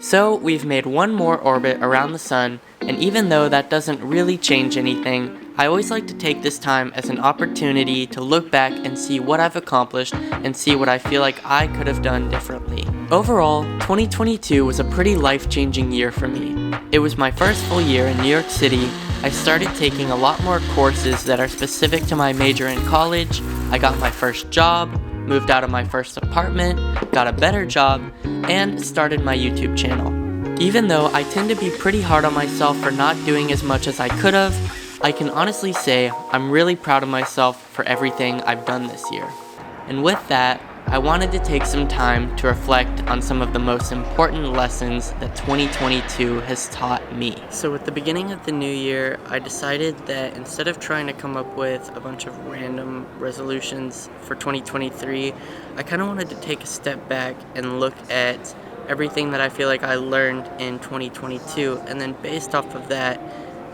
So we've made one more orbit around the sun, and even though that doesn't really change anything, I always like to take this time as an opportunity to look back and see what I've accomplished and see what I feel like I could have done differently. Overall, 2022 was a pretty life-changing year for me. It was my first full year in New York City. I started taking a lot more courses that are specific to my major in college. I got my first job, moved out of my first apartment, got a better job, and started my YouTube channel. Even though I tend to be pretty hard on myself for not doing as much as I could have, I can honestly say I'm really proud of myself for everything I've done this year. And with that, I wanted to take some time to reflect on some of the most important lessons that 2022 has taught me. So at the beginning of the new year, I decided that instead of trying to come up with a bunch of random resolutions for 2023, I kind of wanted to take a step back and look at everything that I feel like I learned in 2022, and then based off of that,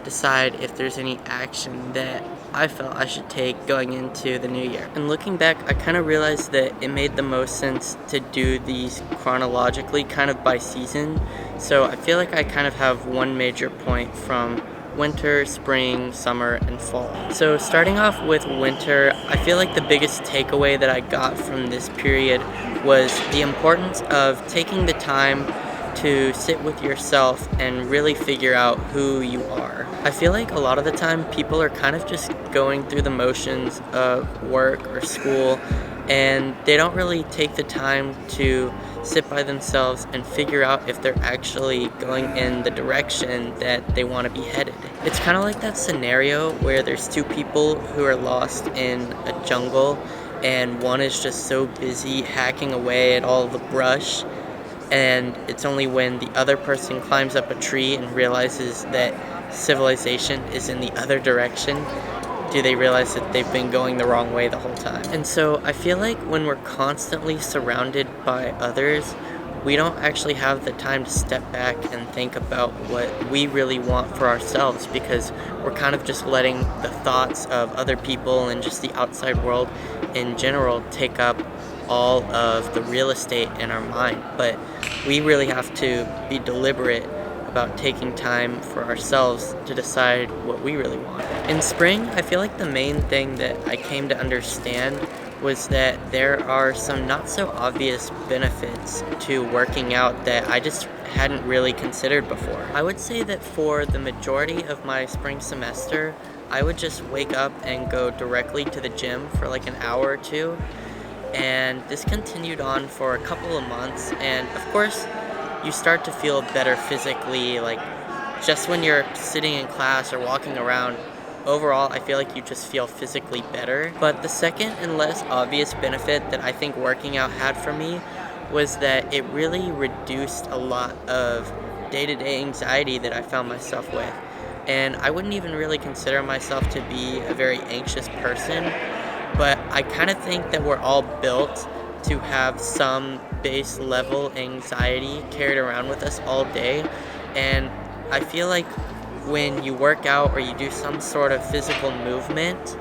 decide if there's any action that I felt I should take going into the new year. And looking back, I kind of realized that it made the most sense to do these chronologically, kind of by season. So I feel like I kind of have one major point from winter, spring, summer, and fall. So starting off with winter, I feel like the biggest takeaway that I got from this period was the importance of taking the time to sit with yourself and really figure out who you are. I feel like a lot of the time people are kind of just going through the motions of work or school, and they don't really take the time to sit by themselves and figure out if they're actually going in the direction that they want to be headed. It's kind of like that scenario where there's two people who are lost in a jungle, and one is just so busy hacking away at all the brush, and it's only when the other person climbs up a tree and realizes that civilization is in the other direction do they realize that they've been going the wrong way the whole time. And so I feel like when we're constantly surrounded by others, we don't actually have the time to step back and think about what we really want for ourselves, because we're kind of just letting the thoughts of other people and just the outside world in general take up all of the real estate in our mind. But we really have to be deliberate about taking time for ourselves to decide what we really want. In spring, I feel like the main thing that I came to understand was that there are some not so obvious benefits to working out that I just hadn't really considered before. I would say that for the majority of my spring semester, I would just wake up and go directly to the gym for like an hour or two. And this continued on for a couple of months, and of course you start to feel better physically, like just when you're sitting in class or walking around. Overall, I feel like you just feel physically better. But the second and less obvious benefit that I think working out had for me was that it really reduced a lot of day-to-day anxiety that I found myself with. And I wouldn't even really consider myself to be a very anxious person, but I kind of think that we're all built to have some base level anxiety carried around with us all day. And I feel like when you work out or you do some sort of physical movement,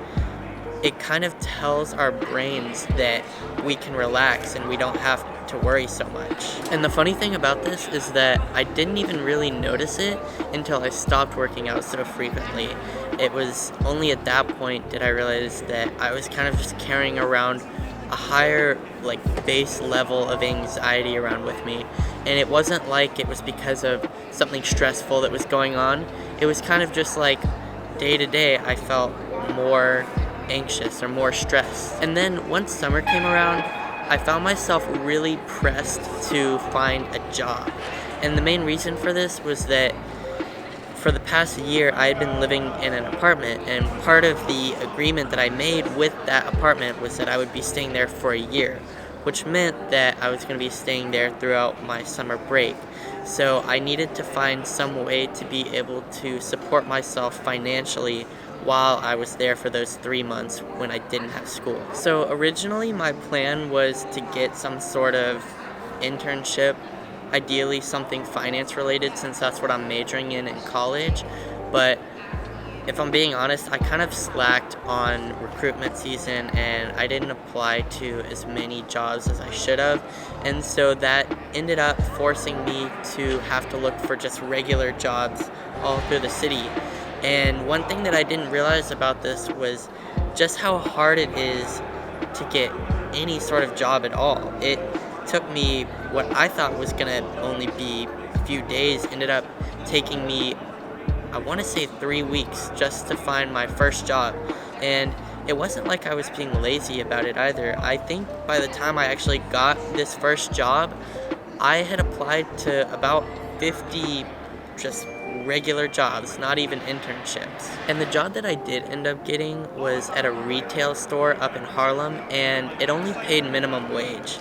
it kind of tells our brains that we can relax and we don't have to worry so much. And the funny thing about this is that I didn't even really notice it until I stopped working out so frequently. It was only at that point did I realize that I was kind of just carrying around a higher base level of anxiety around with me. And it wasn't like it was because of something stressful that was going on. It was kind of just like day to day I felt more anxious or more stressed. And then once summer came around, I found myself really pressed to find a job. And the main reason for this was that for the past year, I had been living in an apartment, and part of the agreement that I made with that apartment was that I would be staying there for a year, which meant that I was going to be staying there throughout my summer break. So I needed to find some way to be able to support myself financially while I was there for those 3 months when I didn't have school. So originally my plan was to get some sort of internship, ideally something finance related, since that's what I'm majoring in college. But if I'm being honest, I kind of slacked on recruitment season and I didn't apply to as many jobs as I should have. And so that ended up forcing me to have to look for just regular jobs all through the city. And one thing that I didn't realize about this was just how hard it is to get any sort of job at all. It took me what I thought was gonna only be a few days, ended up taking me, I want to say, 3 weeks just to find my first job. And it wasn't like I was being lazy about it either. I think by the time I actually got this first job, I had applied to about 50 just regular jobs, not even internships. And the job that I did end up getting was at a retail store up in Harlem, and it only paid minimum wage.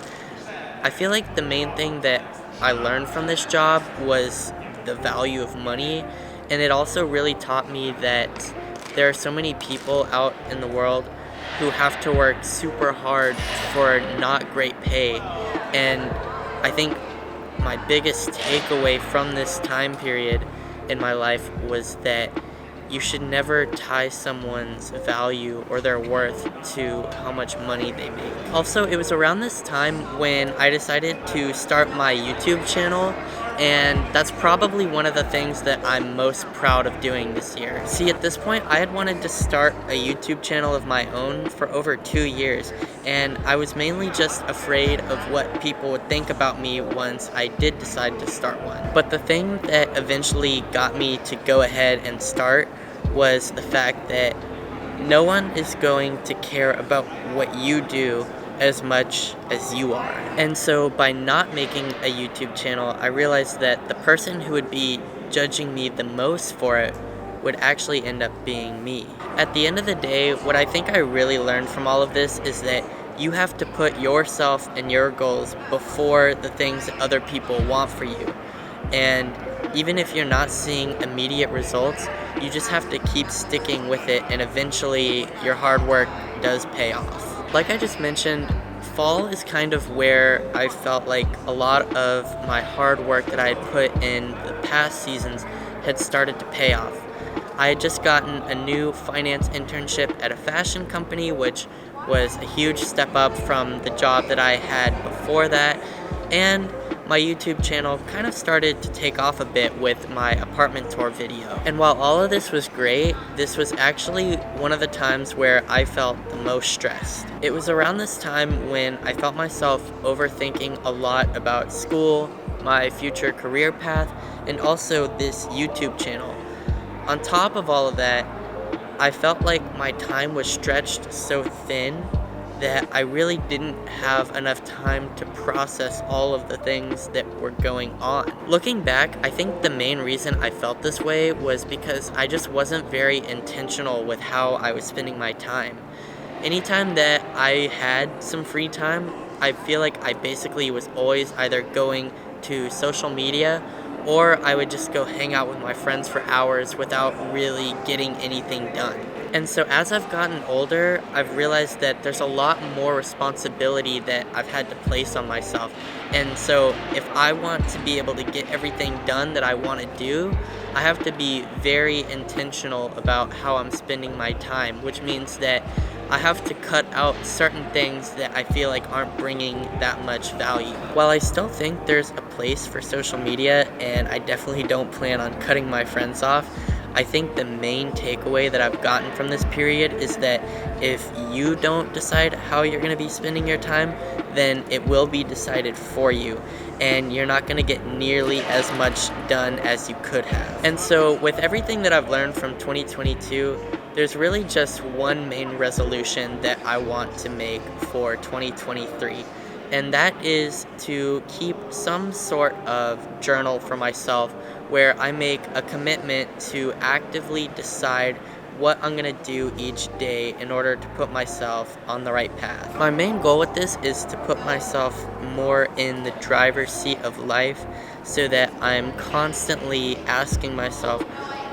I feel like the main thing that I learned from this job was the value of money, and it also really taught me that there are so many people out in the world who have to work super hard for not great pay. And I think my biggest takeaway from this time period in my life was that you should never tie someone's value or their worth to how much money they make. Also, it was around this time when I decided to start my YouTube channel, and that's probably one of the things that I'm most proud of doing this year. See, at this point, I had wanted to start a YouTube channel of my own for over 2 years, and I was mainly just afraid of what people would think about me once I did decide to start one. But the thing that eventually got me to go ahead and start was the fact that no one is going to care about what you do as much as you are. And so by not making a YouTube channel, I realized that the person who would be judging me the most for it would actually end up being me. At the end of the day, what I think I really learned from all of this is that you have to put yourself and your goals before the things that other people want for you. And even if you're not seeing immediate results, you just have to keep sticking with it, and eventually your hard work does pay off. Like I just mentioned, fall is kind of where I felt like a lot of my hard work that I had put in the past seasons had started to pay off. I had just gotten a new finance internship at a fashion company, which was a huge step up from the job that I had before that, and my YouTube channel kind of started to take off a bit with my apartment tour video. And while all of this was great, this was actually one of the times where I felt the most stressed. It was around this time when I felt myself overthinking a lot about school, my future career path, and also this YouTube channel. On top of all of that, I felt like my time was stretched so thin that I really didn't have enough time to process all of the things that were going on. Looking back, I think the main reason I felt this way was because I just wasn't very intentional with how I was spending my time. Anytime that I had some free time, I feel like I basically was always either going to social media or I would just go hang out with my friends for hours without really getting anything done. And so as I've gotten older, I've realized that there's a lot more responsibility that I've had to place on myself. And so if I want to be able to get everything done that I want to do, I have to be very intentional about how I'm spending my time, which means that I have to cut out certain things that I feel like aren't bringing that much value. While I still think there's a place for social media, and I definitely don't plan on cutting my friends off, I think the main takeaway that I've gotten from this period is that if you don't decide how you're going to be spending your time, then it will be decided for you, and you're not going to get nearly as much done as you could have. And so with everything that I've learned from 2022, there's really just one main resolution that I want to make for 2023. And that is to keep some sort of journal for myself where I make a commitment to actively decide what I'm going to do each day in order to put myself on the right path. My main goal with this is to put myself more in the driver's seat of life so that I'm constantly asking myself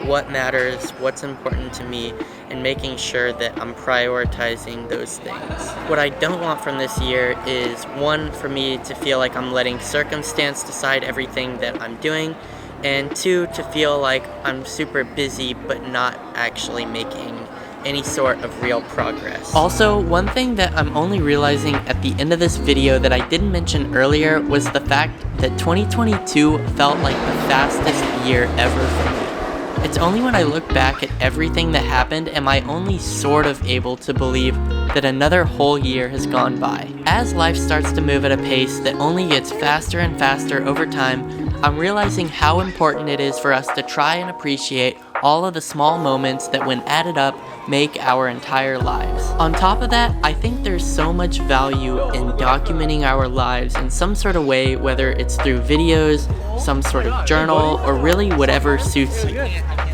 what matters, what's important to me, and making sure that I'm prioritizing those things. What I don't want from this year is, one, for me to feel like I'm letting circumstance decide everything that I'm doing, and 2, to feel like I'm super busy but not actually making any sort of real progress. Also, one thing that I'm only realizing at the end of this video that I didn't mention earlier was the fact that 2022 felt like the fastest year ever for me. It's only when I look back at everything that happened am I only sort of able to believe that another whole year has gone by. As life starts to move at a pace that only gets faster and faster over time, I'm realizing how important it is for us to try and appreciate all of the small moments that, when added up, make our entire lives. On top of that, I think there's so much value in documenting our lives in some sort of way, whether it's through videos, some sort of journal, or really whatever suits you.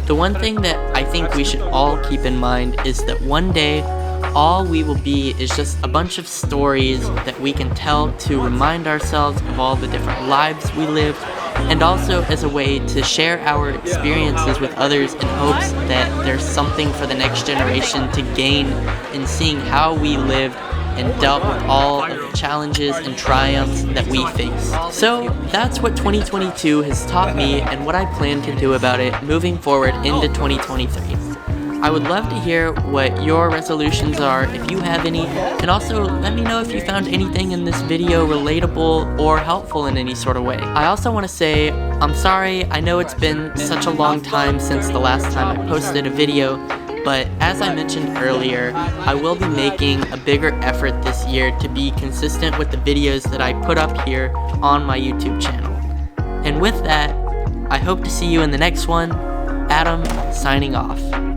The one thing that I think we should all keep in mind is that one day, all we will be is just a bunch of stories that we can tell to remind ourselves of all the different lives we lived, and also as a way to share our experiences with others in hopes that there's something for the next generation to gain in seeing how we lived and dealt with all of the challenges and triumphs that we face. So that's what 2022 has taught me and what I plan to do about it moving forward into 2023. I would love to hear what your resolutions are, if you have any, and also let me know if you found anything in this video relatable or helpful in any sort of way. I also want to say, I'm sorry, I know it's been such a long time since the last time I posted a video, but as I mentioned earlier, I will be making a bigger effort this year to be consistent with the videos that I put up here on my YouTube channel. And with that, I hope to see you in the next one. Adam, signing off.